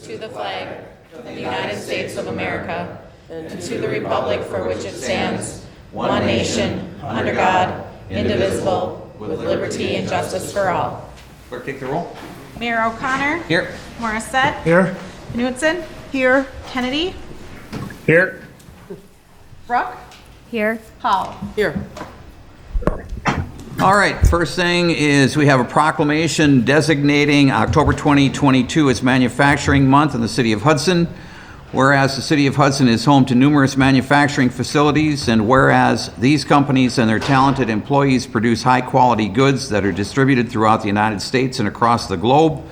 to the flag of the United States of America and to the republic for which it stands, one nation, under God, indivisible, with liberty and justice for all. Clerk, take the roll. Mayor O'Connor. Here. Morissette. Here. Knutson. Here. Kennedy. Here. Brooke. Here. Hall. Here. All right, first thing is we have a proclamation designating October 2022 as Manufacturing Month in the City of Hudson. Whereas the City of Hudson is home to numerous manufacturing facilities, and whereas these companies and their talented employees produce high-quality goods that are distributed throughout the United States and across the globe,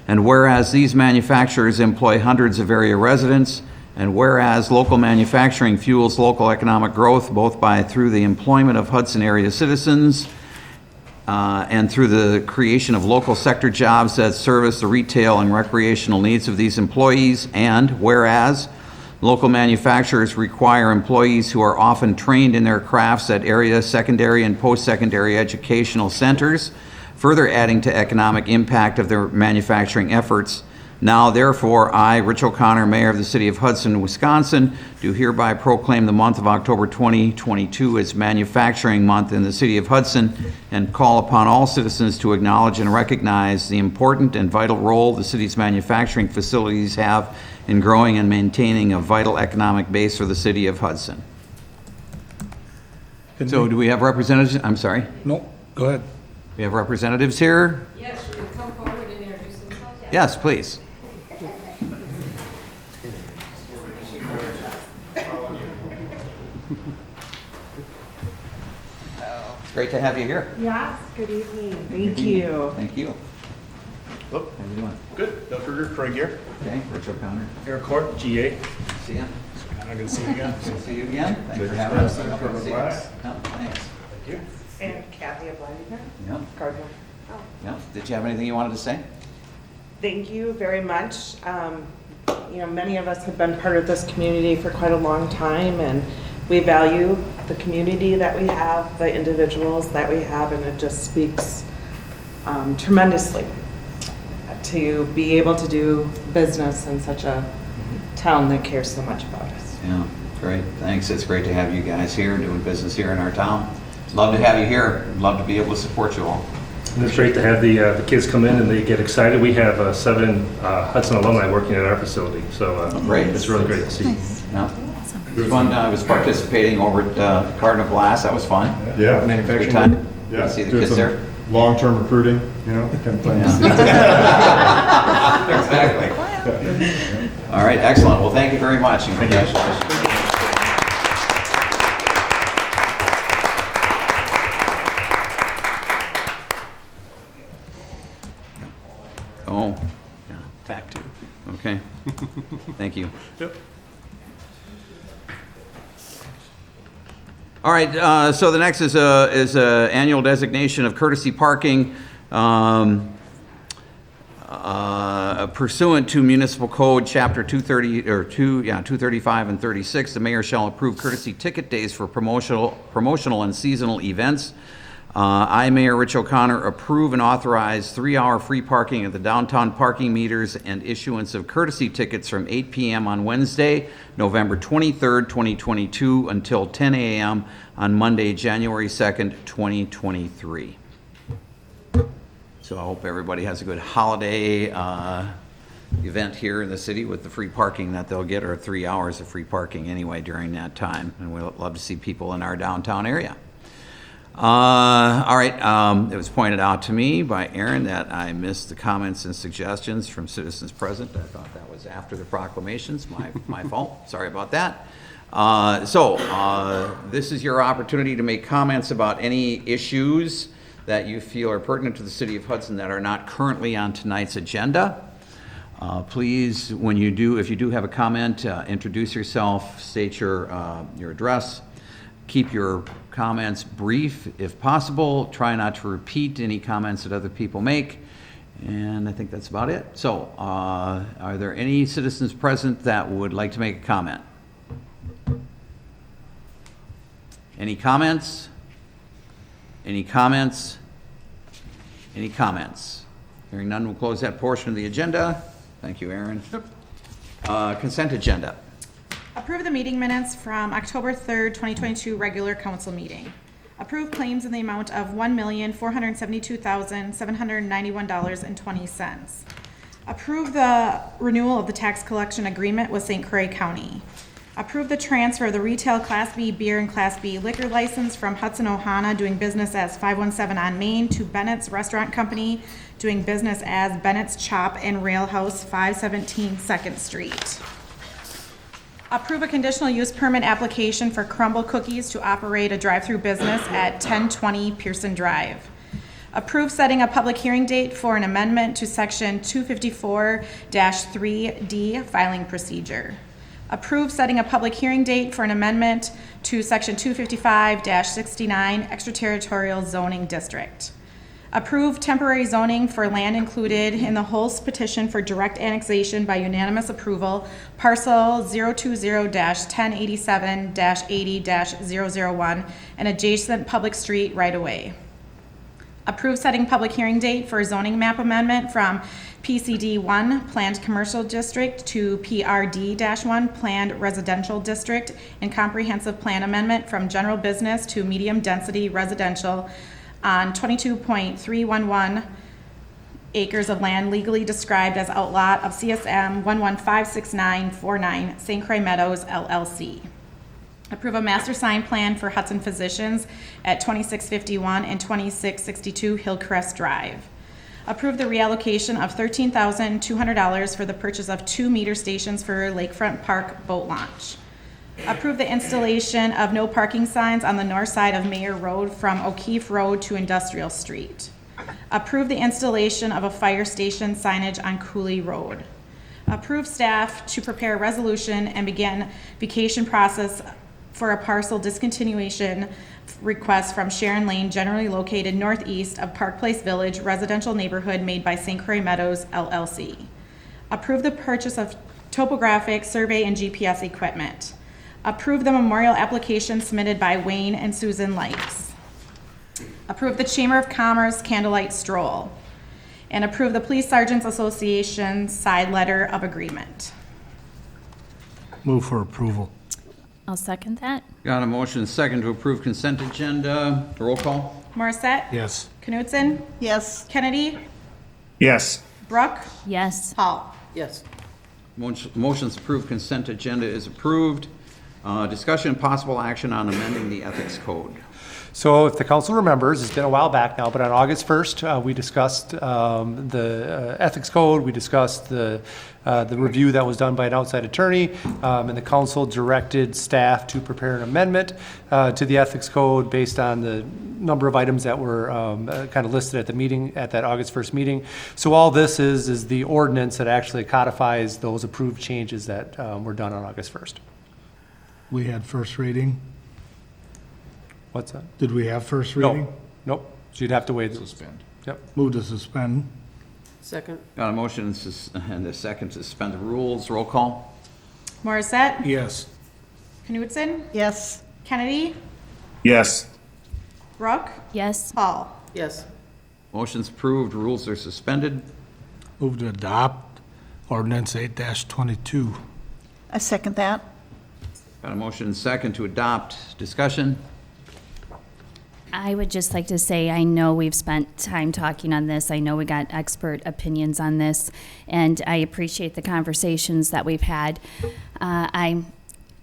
and whereas these manufacturers employ hundreds of area residents, and whereas local manufacturing fuels local economic growth both through the employment of Hudson area citizens and through the creation of local sector jobs that service the retail and recreational needs of these employees, and whereas local manufacturers require employees who are often trained in their crafts at area secondary and post-secondary educational centers, further adding to economic impact of their manufacturing efforts. Now, therefore, I, Rich O'Connor, Mayor of the City of Hudson, Wisconsin, do hereby proclaim the month of October 2022 as Manufacturing Month in the City of Hudson, and call upon all citizens to acknowledge and recognize the important and vital role the city's manufacturing facilities have in growing and maintaining a vital economic base for the City of Hudson. So do we have representatives? I'm sorry? No, go ahead. We have representatives here? Yes, should we come forward and introduce themselves? Yes, please. It's great to have you here. Yes. Good evening. Thank you. Thank you. Hello. How you doing? Good. Doug Kruger, Craig here. Okay, Rich O'Connor. Eric Court, GA. See ya. I'm good to see you again. Good to see you again. Thanks for Good. having us. Thanks for Good to see having us. us. Yeah, thanks. Thank you. And Kathy Ablandinger. Yeah, Gardner. yeah. Did you have anything you wanted to say? Thank you very much. Many of us have been part of this community for quite a long time, and we value the community that we have, the individuals that we have, and it just speaks tremendously to be able to do business in such a town that cares so much about us. Yeah, great. Thanks. It's great to have you guys here doing business here in our town. Love to have you here. Love to be able to support you all. And it's great to have the kids come in and they get excited. We have 7 Hudson alumni working at our facility, so Great. it's really great to see. Yeah. It was fun. I was participating over at Garden of Glass. That was fun. Yeah, Good manufacturing. time. Yeah, Good to see the doing kids some there. long-term recruiting, kind of things. Exactly. All right, excellent. Well, thank you very much, and congratulations. Oh, yeah, back to. Okay. Thank you. Yep. All right, so the next is a annual designation of courtesy parking. Pursuant to Municipal Code Chapter 235 and 36, the mayor shall approve courtesy ticket days for promotional and seasonal events. I, Mayor Rich O'Connor, approve and authorize 3-hour free parking at the downtown parking meters and issuance of courtesy tickets from 8 p.m. on Wednesday, November 23rd, 2022, until 10 a.m. on Monday, January 2nd, 2023. So I hope everybody has a good holiday event here in the city with the free parking that they'll get, or 3 hours of free parking anyway during that time. And we'll love to see people in our downtown area. All right, it was pointed out to me by Aaron that I missed the comments and suggestions from citizens present. I thought that was after the proclamations, my fault. Sorry about that. This is your opportunity to make comments about any issues that you feel are pertinent to the City of Hudson that are not currently on tonight's agenda. Please, if you do have a comment, introduce yourself, state your address. Keep your comments brief if possible. Try not to repeat any comments that other people make. And I think that's about it. So, are there any citizens present that would like to make a comment? Any comments? Any comments? Any comments? Hearing none, we'll close that portion of the agenda. Thank you, Aaron. Consent agenda. Approve the meeting minutes from October 3rd, 2022 regular council meeting. Approve claims in the amount of $1,472,791.20. Approve the renewal of the tax collection agreement with St. Croix County. Approve the transfer of the retail Class B beer and Class B liquor license from Hudson Ohana doing business as 517 on Main to Bennett's Restaurant Company doing business as Bennett's Chop and Rail House, 517 2nd Street. Approve a conditional use permit application for Crumble Cookies to operate a drive-through business at 1020 Pearson Drive. Approve setting a public hearing date for an amendment to Section 254-3D filing procedure. Approve setting a public hearing date for an amendment to Section 255-69 extraterritorial zoning district. Approve temporary zoning for land included in the Hulse petition for direct annexation by unanimous approval, parcel 020-1087-80-001, and adjacent public street right-of-way. Approve setting public hearing date for zoning map amendment from PCD 1 Planned Commercial District to PRD-1 Planned Residential District and comprehensive plan amendment from general business to medium density residential on 22.311 acres of land legally described as outlot of CSM 1156949 St. Croix Meadows LLC. Approve a master sign plan for Hudson Physicians at 2651 and 2662 Hillcrest Drive. Approve the reallocation of $13,200 for the purchase of 2 meter stations for Lakefront Park boat launch. Approve the installation of no parking signs on the north side of Mayor Road from O'Keefe Road to Industrial Street. Approve the installation of a fire station signage on Cooley Road. Approve staff to prepare a resolution and begin vacation process for a parcel discontinuation request from Sharon Lane, generally located northeast of Park Place Village residential neighborhood made by St. Croix Meadows LLC. Approve the purchase of topographic survey and GPS equipment. Approve the memorial application submitted by Wayne and Susan Lights. Approve the Chamber of Commerce candlelight stroll. And approve the Police Sergeants Association side letter of agreement. Move for approval. I'll second that. Got a motion and second to approve consent agenda. Roll call. Morissette? Yes. Knutson? Yes. Kennedy? Yes. Brooke? Yes. Hall? Yes. Motion's approved. Consent agenda is approved. Discussion and possible action on amending the ethics code. So if the council remembers, it's been a while back now, but on August 1st, we discussed the ethics code, we discussed the review that was done by an outside attorney, and the council directed staff to prepare an amendment to the ethics code based on the number of items that were kind of listed at the meeting, at that August 1st meeting. So all this is the ordinance that actually codifies those approved changes that were done on August 1st. We had first reading. What's that? Did we have first reading? No, nope. So you'd have to wait. Suspend. Yep. Move to suspend. Second. Got a motion and a second to suspend the rules. Roll call. Morissette? Yes. Knutson? Yes. Kennedy? Yes. Brooke? Yes. Hall? Yes. Motion's approved. Rules are suspended. Move to adopt ordinance 8-22. I second that. Got a motion and second to adopt. Discussion. I would just like to say, I know we've spent time talking on this. I know we got expert opinions on this, and I appreciate the conversations that we've had. I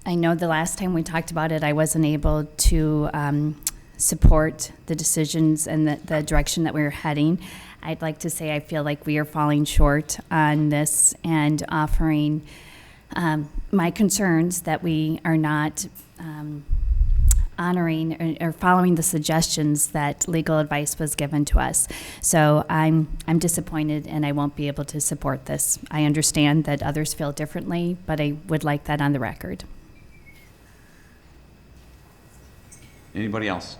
know the last time we talked about it, I wasn't able to support the decisions and the direction that we were heading. I'd like to say I feel like we are falling short on this and offering my concerns that we are not honoring or following the suggestions that legal advice was given to us. So I'm disappointed, and I won't be able to support this. I understand that others feel differently, but I would like that on the record. Anybody else?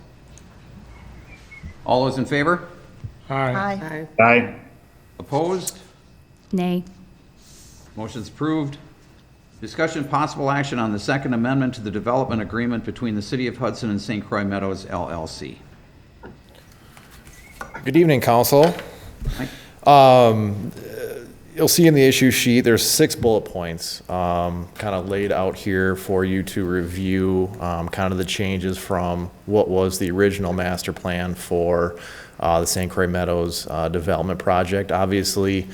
All those in favor? Aye. Aye. Aye. Opposed? Nay. Motion's approved. Discussion possible action on the Second Amendment to the development agreement between the City of Hudson and St. Croix Meadows LLC. Good evening, Council. Hi. you'll see in the issue sheet, there's 6 bullet points kind of laid out here for you to review kind of the changes from what was the original master plan for the St. Croix Meadows development project. Obviously,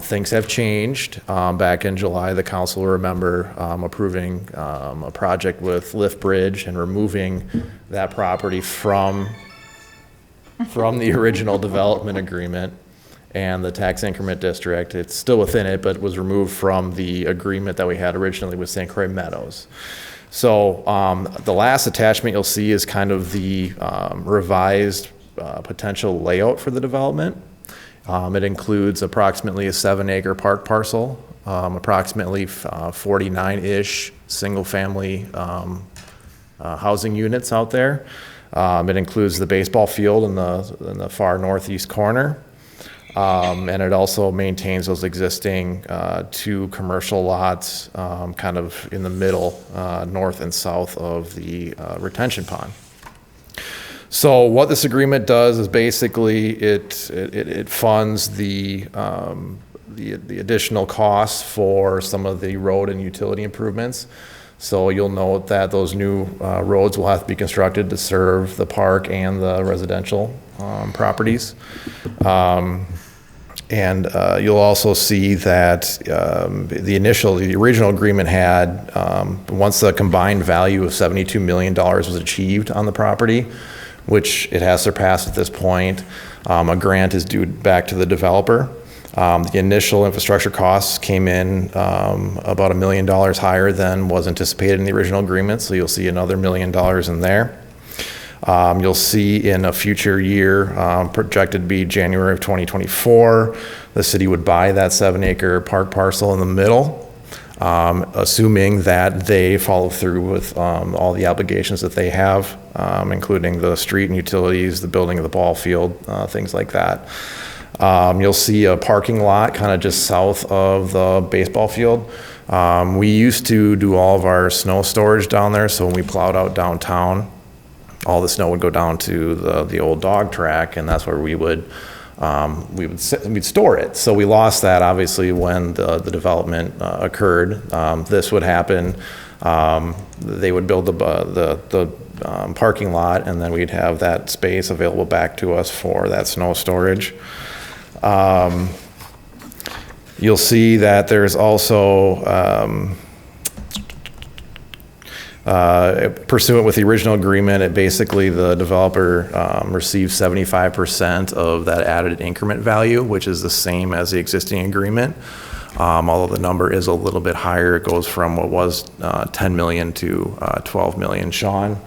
things have changed. Back in July, the council will remember approving a project with Lift Bridge and removing that property from the original development agreement and the tax increment district. It's still within it, but was removed from the agreement that we had originally with St. Croix Meadows. So the last attachment you'll see is kind of the revised potential layout for the development. It includes approximately a 7-acre park parcel, approximately 49-ish single-family housing units out there. It includes the baseball field in the far northeast corner. And it also maintains those existing 2 commercial lots kind of in the middle, north and south of the retention pond. So what this agreement does is basically it funds the additional costs for some of the road and utility improvements. So you'll note that those new roads will have to be constructed to serve the park and the residential properties. And you'll also see that the original agreement had, once the combined value of $72 million was achieved on the property, which it has surpassed at this point, a grant is due back to the developer. The initial infrastructure costs came in about $1 million higher than was anticipated in the original agreement, so you'll see another $1 million in there. You'll see in a future year, projected to be January of 2024, the city would buy that 7-acre park parcel in the middle, assuming that they follow through with all the obligations that they have, including the street and utilities, the building of the ball field, things like that. You'll see a parking lot kind of just south of the baseball field. We used to do all of our snow storage down there, so when we plowed out downtown, all the snow would go down to the old dog track, and that's where we'd store it. So we lost that obviously when the development occurred. This would happen. They would build the parking lot, and then we'd have that space available back to us for that snow storage. You'll see that there's also pursuant with the original agreement, basically the developer receives 75% of that added increment value, which is the same as the existing agreement. Although the number is a little bit higher, it goes from what was 10 million to 12 million. Sean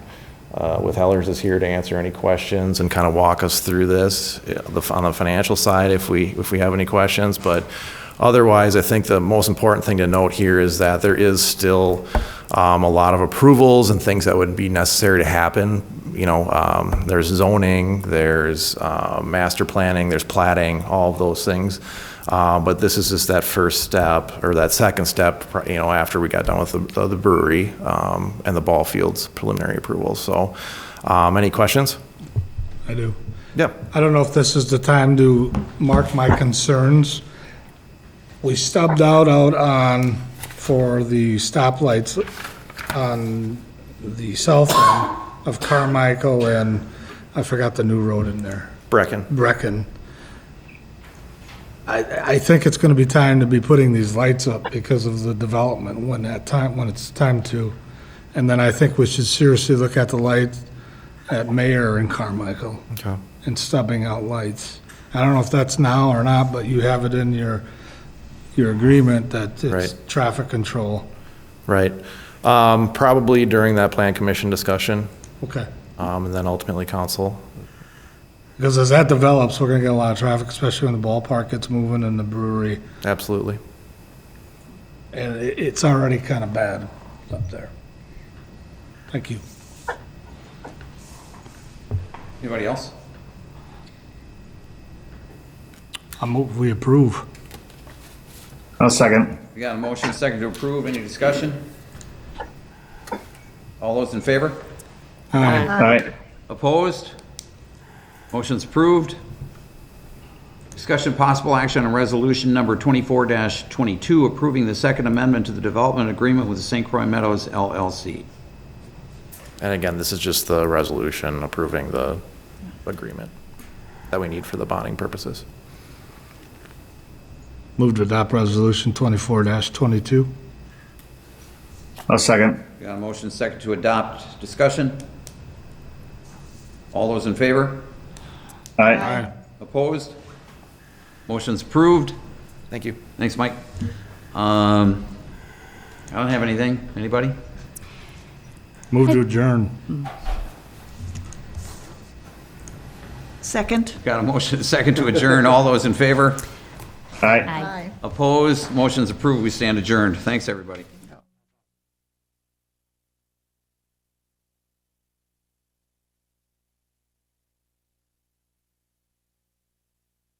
with Hellers is here to answer any questions and kind of walk us through this on the financial side if we have any questions. But otherwise, I think the most important thing to note here is that there is still a lot of approvals and things that would be necessary to happen. There's zoning, there's master planning, there's plating, all of those things. But this is just that first step, or that second step, after we got done with the brewery and the ball fields preliminary approvals. So, any questions? I do. Yeah. I don't know if this is the time to mark my concerns. We stubbed out for the stoplights on the south end of Carmichael and I forgot the new road in there. Brecken. I think it's gonna be time to be putting these lights up because of the development when it's time to. And then I think we should seriously look at the lights at Mayor and Carmichael. Okay. And stubbing out lights. I don't know if that's now or not, but you have it in your agreement that it's Right. traffic control. Right. Probably during that plan commission discussion, Okay. and then ultimately council. Because as that develops, we're gonna get a lot of traffic, especially when the ballpark gets moving and the brewery. Absolutely. And it's already kind of bad up there. Thank you. Anybody else? We approve. I'll second. We got a motion, second to approve. Any discussion? All those in favor? Aye. Aye. Opposed? Motion's approved. Discussion possible action on resolution number 24-22, approving the Second Amendment to the development agreement with the St. Croix Meadows LLC. And again, this is just the resolution approving the agreement that we need for the bonding purposes. Move to adopt resolution 24-22. I'll second. Got a motion second to adopt. Discussion? All those in favor? Aye. Opposed? Motion's approved. Thank you. Thanks, Mike. I don't have anything. Anybody? Move to adjourn. Second? Got a motion second to adjourn. All those in favor? Aye. Aye. Opposed? Motion's approved. We stand adjourned. Thanks, everybody.